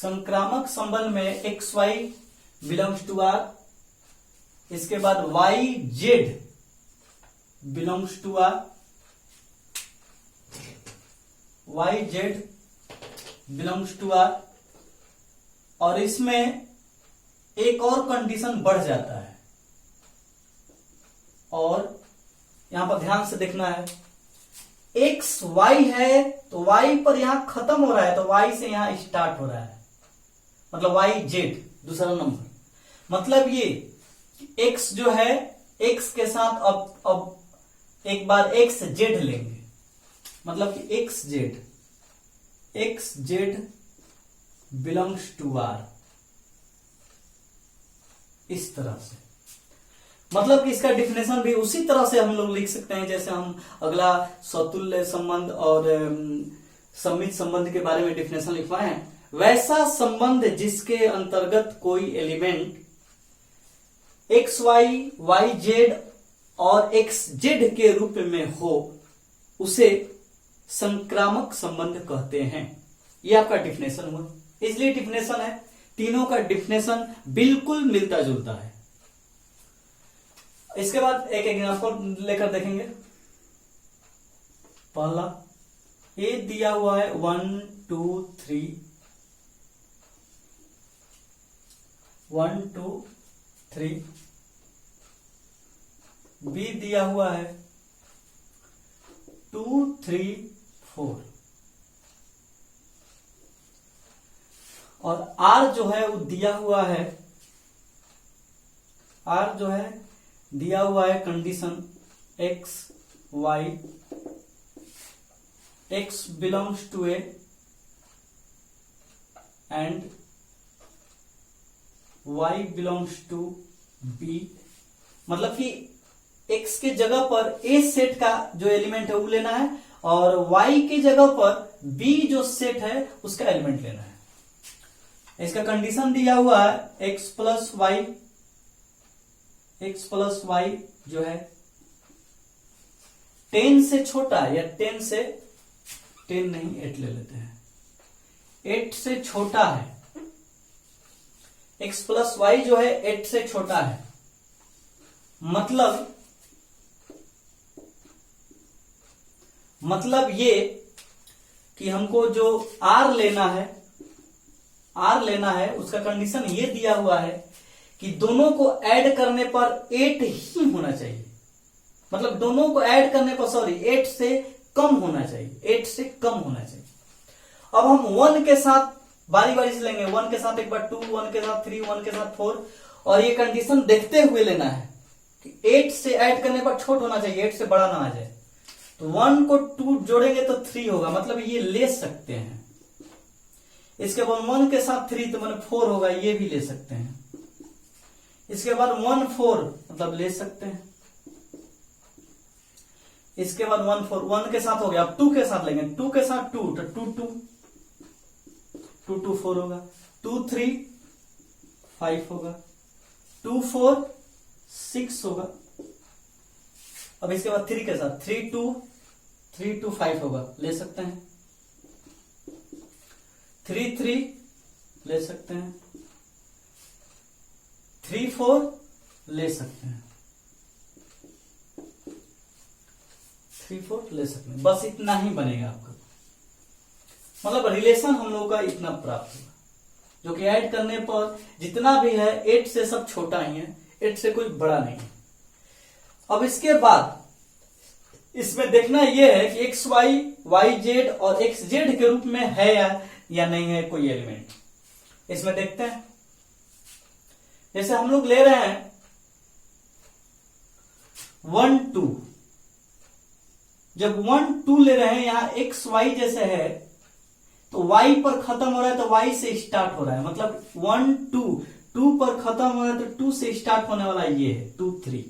संक्रामक संबंध में X Y belongs to R, इसके बाद Y Z belongs to R, Y Z belongs to R, और इसमें एक और कंडीशन बढ़ जाता है, और यहां पर ध्यान से देखना है, एक्स वाई है तो वाई पर यहां खत्म हो रहा है, तो वाई से यहां स्टार्ट हो रहा है, मतलब वाई जेड दूसरा नंबर, मतलब ये एक्स जो है एक्स के साथ अब एक बार एक्स जेड लेंगे, मतलब कि X Z belongs to R, इस तरह से। मतलब कि इसका डिफिनेशन भी उसी तरह से हम लोग लिख सकते हैं जैसे हम अगला स्वतुल्य संबंध और सम्मित संबंध के बारे में डिफिनेशन लिखवाए हैं, वैसा संबंध जिसके अंतर्गत कोई element X Y, Y Z और एक्स जेड के रूप में हो, उसे संक्रामक संबंध कहते हैं। यह आपका डिफिनेशन हुआ, इसलिए डिफिनेशन है, तीनों का डिफिनेशन बिल्कुल मिलता जुलता है। इसके बाद एक एग्जांपल लेकर देखेंगे। पहला ए दिया हुआ है 1 2 3, 1 2 3, बी दिया हुआ है 2 3 4, और आर जो है वो दिया हुआ है, आर जो है दिया हुआ है condition X Y, X belongs to A and Y belongs to B, मतलब कि एक्स के जगह पर ए सेट का जो एलिमेंट है वो लेना है, और वाई की जगह पर बी जो सेट है उसका एलिमेंट लेना है। इसका कंडीशन दिया हुआ है एक्स प्लस वाई जो है 10 से छोटा, या 10 से 10 नहीं 8 ले लेते हैं, 8 से छोटा है, एक्स प्लस वाई जो है 8 से छोटा है, मतलब ये कि हमको जो आर लेना है उसका कंडीशन ये दिया हुआ है कि दोनों को ऐड करने पर 8 ही होना चाहिए, मतलब दोनों को ऐड करने पर 8 से कम होना चाहिए, 8 से कम होना चाहिए। अब हम 1 के साथ बारी बारी से लेंगे, 1 के साथ एक बार 2, 1 के साथ 3, 1 के साथ 4, और ये कंडीशन देखते हुए लेना है कि 8 से ऐड करने पर छोट होना चाहिए, 8 से बड़ा ना आ जाए। तो 1 को 2 जोड़ेंगे तो 3 होगा, मतलब ये ले सकते हैं। इसके बाद 1 के साथ 3 तो मतलब 4 होगा, ये भी ले सकते हैं। इसके बाद 1 4 मतलब ले सकते हैं। इसके बाद 1 4, 1 के साथ हो गया, अब 2 के साथ लेंगे, 2 के साथ 2 तो 2 2 2 2 4 होगा, 2 3 5 होगा, 2 4 6 होगा। अब इसके बाद 3 के साथ 3 2 5 होगा, ले सकते हैं। 3 3 ले सकते हैं, 3 4 ले सकते हैं, 3 4 ले सकते हैं। बस इतना ही बनेगा आपका, मतलब रिलेशन हम लोगों का इतना प्राप्त होगा, जो कि ऐड करने पर जितना भी है 8 से सब छोटा ही है, 8 से कोई बड़ा नहीं है। अब इसके बाद इसमें देखना यह है कि एक्स वाई, वाई जेड और एक्स जेड के रूप में है या नहीं है कोई एलिमेंट। इसमें देखते हैं, जैसे हम लोग ले रहे हैं 1 2, जब 1 2 ले रहे हैं, यहां एक्स वाई जैसे है तो वाई पर खत्म हो रहा है तो वाई से स्टार्ट हो रहा है, मतलब 1 2 पर खत्म हो रहा है तो 2 से स्टार्ट होने वाला ये है 2 3,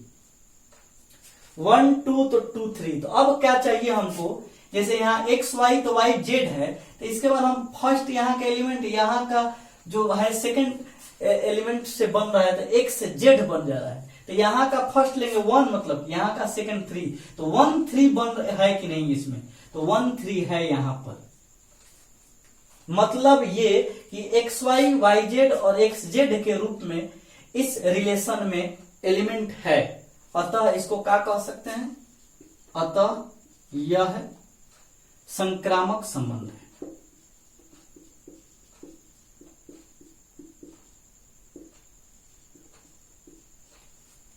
1 2 तो 2 3। तो अब क्या चाहिए हमको, जैसे यहाँ एक्स वाई तो वाई जेड है, तो इसके बाद हम फर्स्ट यहाँ का एलिमेंट, यहाँ का जो है सेकंड एलिमेंट से बन रहा है तो एक्स जेड बन जा रहा है, तो यहाँ का फर्स्ट लेंगे 1, मतलब यहाँ का सेकंड 3, तो 1 3 बन है कि नहीं इसमें, तो 1 3 है यहाँ पर। मतलब ये कि एक्स वाई वाई जेड और एक्स जेड के रूप में इस रिलेशन में एलिमेंट है, अतः इसको क्या कह सकते हैं, अतः यह संक्रामक संबंध है।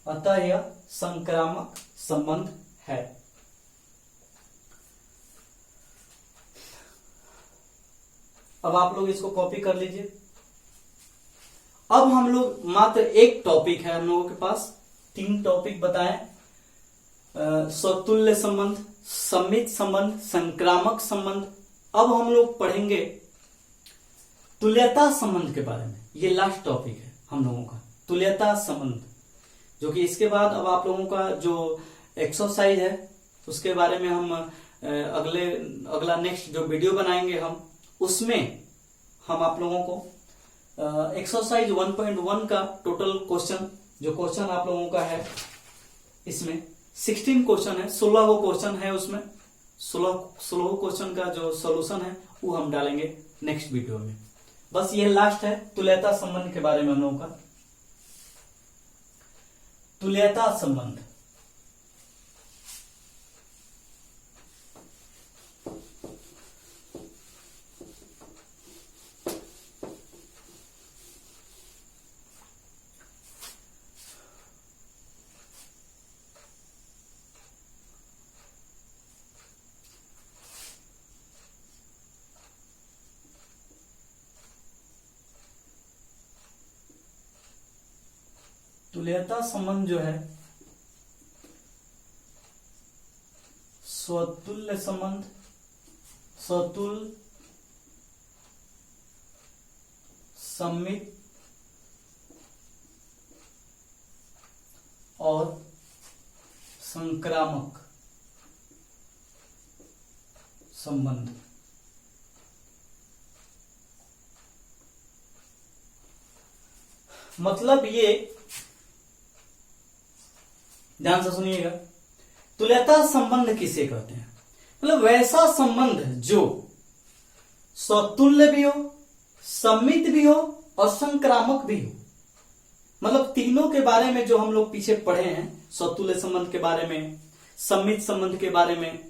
अतः यह संक्रामक संबंध है। अब आप लोग इसको कॉपी कर लीजिए। अब हम लोग मात्र एक टॉपिक है हम लोगों के पास, 3 टॉपिक बताएं, स्वतुल्य संबंध, सम्मित संबंध, संक्रामक संबंध। अब हम लोग पढ़ेंगे तुल्यता संबंध के बारे में। ये लास्ट टॉपिक है हम लोगों का, तुल्यता संबंध, जो कि इसके बाद अब आप लोगों का जो एक्सरसाइज है उसके बारे में हम अगला नेक्स्ट जो वीडियो बनाएंगे हम, उसमें हम आप लोगों को एक्सरसाइज 1.1 का टोटल क्वेश्चन, जो क्वेश्चन आप लोगों का है इसमें 16 क्वेश्चन है, 16 क्वेश्चन है उसमें, 16 क्वेश्चन का जो सॉल्यूशन है वो हम डालेंगे नेक्स्ट वीडियो में। बस ये लास्ट है तुल्यता संबंध के बारे में हम लोगों का। तुल्यता संबंध, तुल्यता संबंध जो है स्वतुल्य संबंध, स्वतुल्य, सम्मित और संक्रामक संबंध। मतलब ये ध्यान से सुनिएगा, तुल्यता संबंध किसे कहते हैं, मतलब वैसा संबंध जो स्वतुल्य भी हो, सम्मित भी हो और संक्रामक भी हो। मतलब तीनों के बारे में जो हम लोग पीछे पढ़े हैं, स्वतुल्य संबंध के बारे में, सम्मित संबंध के बारे में,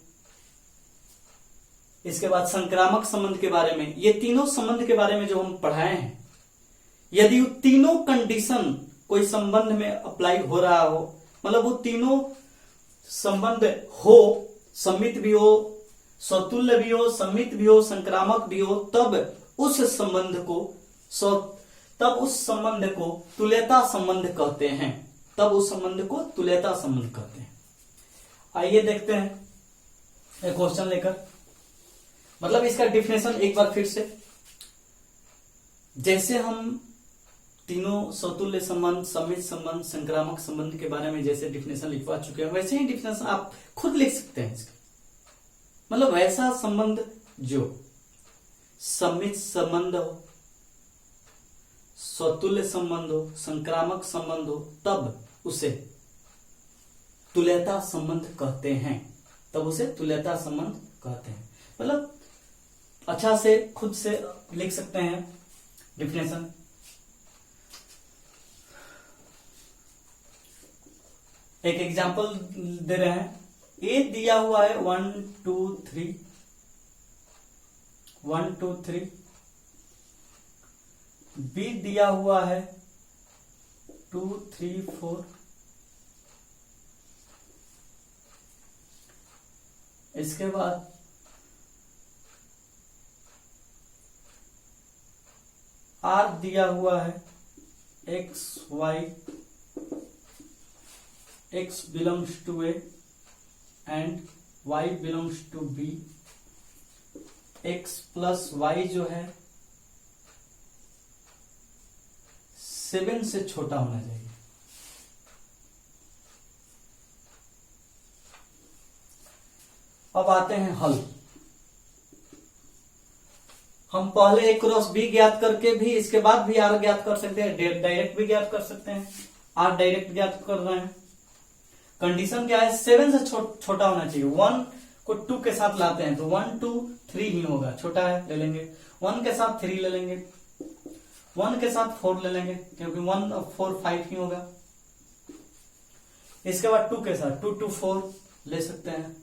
इसके बाद संक्रामक संबंध के बारे में, ये तीनों संबंध के बारे में जो हम पढ़ाए हैं, यदि वो तीनों कंडीशन कोई संबंध में अप्लाई हो रहा हो, मतलब वो तीनों संबंध हो, सम्मित भी हो, स्वतुल्य भी हो, सम्मित भी हो, संक्रामक भी हो, तब उस संबंध को तुल्यता संबंध कहते हैं। तब उस संबंध को तुल्यता संबंध कहते हैं। आइए देखते हैं एक क्वेश्चन लेकर, मतलब इसका डिफिनेशन एक बार फिर से, जैसे हम तीनों स्वतुल्य संबंध, सम्मित संबंध, संक्रामक संबंध के बारे में जैसे डिफिनेशन लिखवा चुके हैं, वैसे ही डिफिनेशन आप खुद लिख सकते हैं इसका। मतलब वैसा संबंध जो सम्मित संबंध हो, स्वतुल्य संबंध हो, संक्रामक संबंध हो, तब उसे तुल्यता संबंध कहते हैं। तब उसे तुल्यता संबंध कहते हैं। मतलब अच्छा से खुद से लिख सकते हैं डिफिनेशन। एक एग्जांपल दे रहे हैं, ए दिया हुआ है 1 2 3, 1 2 3, बी दिया हुआ है 2 3 4, इसके बाद आर दिया हुआ है X Y, x belongs to A and y belongs to B, x plus y जो है 7 से छोटा होना चाहिए। अब आते हैं हल। हम पहले a क्रॉस b ज्ञात करके भी इसके बाद भी r ज्ञात कर सकते हैं, डायरेक्ट भी ज्ञात कर सकते हैं। r डायरेक्ट ज्ञात कर रहे हैं। कंडीशन क्या है, 7 से छोटा होना चाहिए। 1 को 2 के साथ लाते हैं तो 1 2 3 ही होगा, छोटा है ले लेंगे। 1 के साथ 3 ले लेंगे, 1 के साथ 4 ले लेंगे क्योंकि 1 और 4 5 ही होगा। इसके बाद 2 के साथ 2 2 4 ले सकते हैं,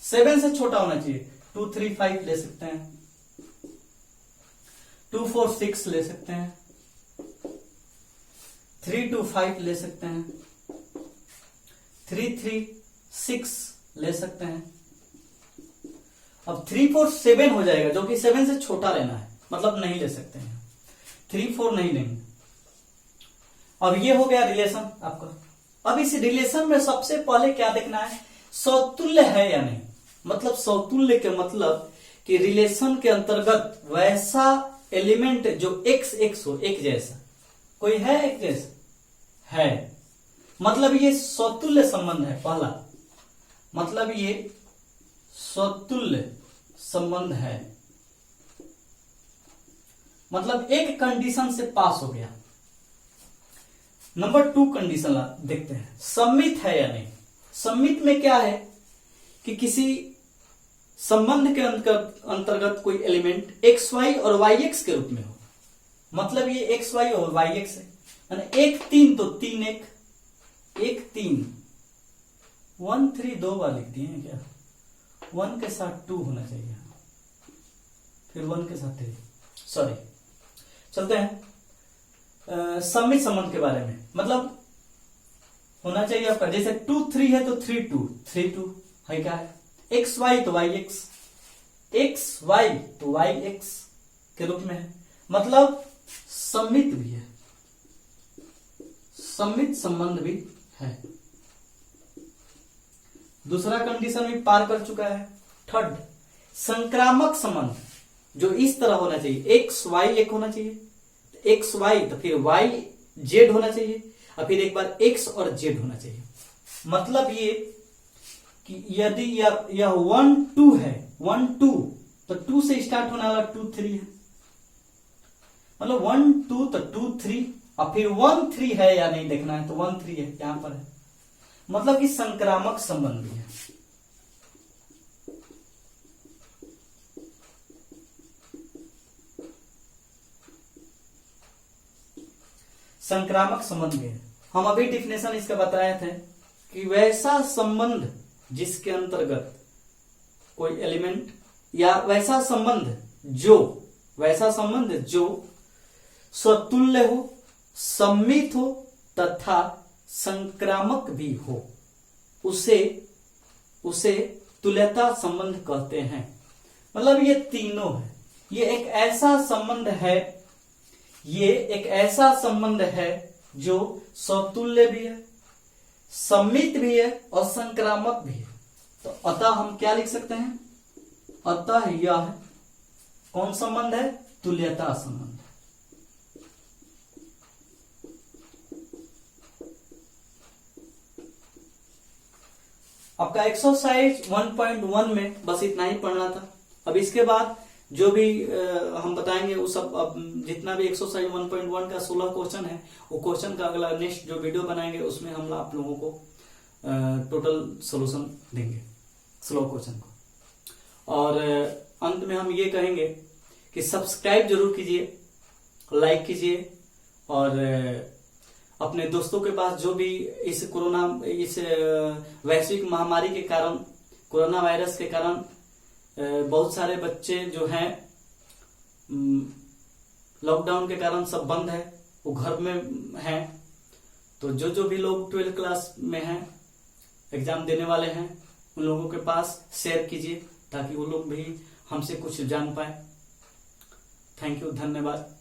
7 से छोटा होना चाहिए, 2 3 5 ले सकते हैं, 2 4 6 ले सकते हैं, 3 2 5 ले सकते हैं, 3 3 6 ले सकते हैं। अब 3 4 7 हो जाएगा, जो कि 7 से छोटा लेना है, मतलब नहीं ले सकते हैं, 3 4 नहीं लेंगे। अब ये हो गया रिलेशन आपका। अब इस रिलेशन में सबसे पहले क्या देखना है, समतुल्य है या नहीं। मतलब समतुल्य के मतलब कि रिलेशन के अंतर्गत वैसा एलिमेंट जो x x हो, एक जैसा कोई है, एक जैसा है, मतलब ये समतुल्य संबंध है। पहला मतलब ये समतुल्य संबंध है, मतलब एक कंडीशन से पास हो गया। नंबर 2 कंडीशन देखते हैं, सम्मित है या नहीं। सम्मित में क्या है कि किसी संबंध के अंतर्गत कोई एलिमेंट एक्स वाई और वाई एक्स के रूप में हो, मतलब ये एक्स वाई और वाई एक्स है, यानी 1 3 तो 3 1 1 3 1 3 2 बार लिख दिए हैं क्या, 1 के साथ 2 होना चाहिए, फिर 1 के साथ 3, सॉरी। चलते हैं सम्मित संबंध के बारे में। मतलब होना चाहिए आपका, जैसे 2 3 है तो 3 2 3 2 है, क्या है, एक्स वाई तो वाई एक्स, एक्स वाई तो वाई एक्स के रूप में है, मतलब सम्मित भी है, सम्मित संबंध भी है। दूसरा कंडीशन भी पार कर चुका है। थर्ड, संक्रामक संबंध, जो इस तरह होना चाहिए, एक्स वाई एक होना चाहिए, एक्स वाई तो फिर वाई जेड होना चाहिए, और फिर एक बार एक्स और जेड होना चाहिए। मतलब ये कि यदि यह 1 2 है, 1 2 तो 2 से स्टार्ट होने वाला 2 3 है, मतलब 1 2 तो 2 3, और फिर 1 3 है या नहीं देखना है, तो 1 3 है, यहां पर है, मतलब कि संक्रामक संबंध भी है। संक्रामक संबंध भी है। हम अभी डिफिनेशन इसका बताए थे कि वैसा संबंध जिसके अंतर्गत कोई एलिमेंट या वैसा संबंध जो स्वतुल्य हो, सम्मित हो तथा संक्रामक भी हो, उसे तुल्यता संबंध कहते हैं। मतलब ये तीनों है, ये एक ऐसा संबंध है जो समतुल्य भी है, सम्मित भी है और संक्रामक भी है। तो अतः हम क्या लिख सकते हैं, अतः यह कौन संबंध है, तुल्यता संबंध। आपका एक्सरसाइज 1.1 में बस इतना ही पढ़ना था। अब इसके बाद जो भी हम बताएंगे वो सब, अब जितना भी एक्सरसाइज 1.1 का 16 क्वेश्चन है, वो क्वेश्चन का अगला नेक्स्ट जो वीडियो बनाएंगे उसमें हम आप लोगों को टोटल सॉल्यूशन देंगे 16 क्वेश्चन को। और अंत में हम ये कहेंगे कि सब्सक्राइब जरूर कीजिए, लाइक कीजिए, और अपने दोस्तों के पास जो भी इस वैश्विक महामारी के कारण, कोरोना वायरस के कारण बहुत सारे बच्चे जो हैं लॉकडाउन के कारण सब बंद है, वो घर में हैं, तो जो भी लोग 12th क्लास में हैं, एग्जाम देने वाले हैं, उन लोगों के पास शेयर कीजिए ताकि वो लोग भी हमसे कुछ जान पाए। थैंक यू, धन्यवाद।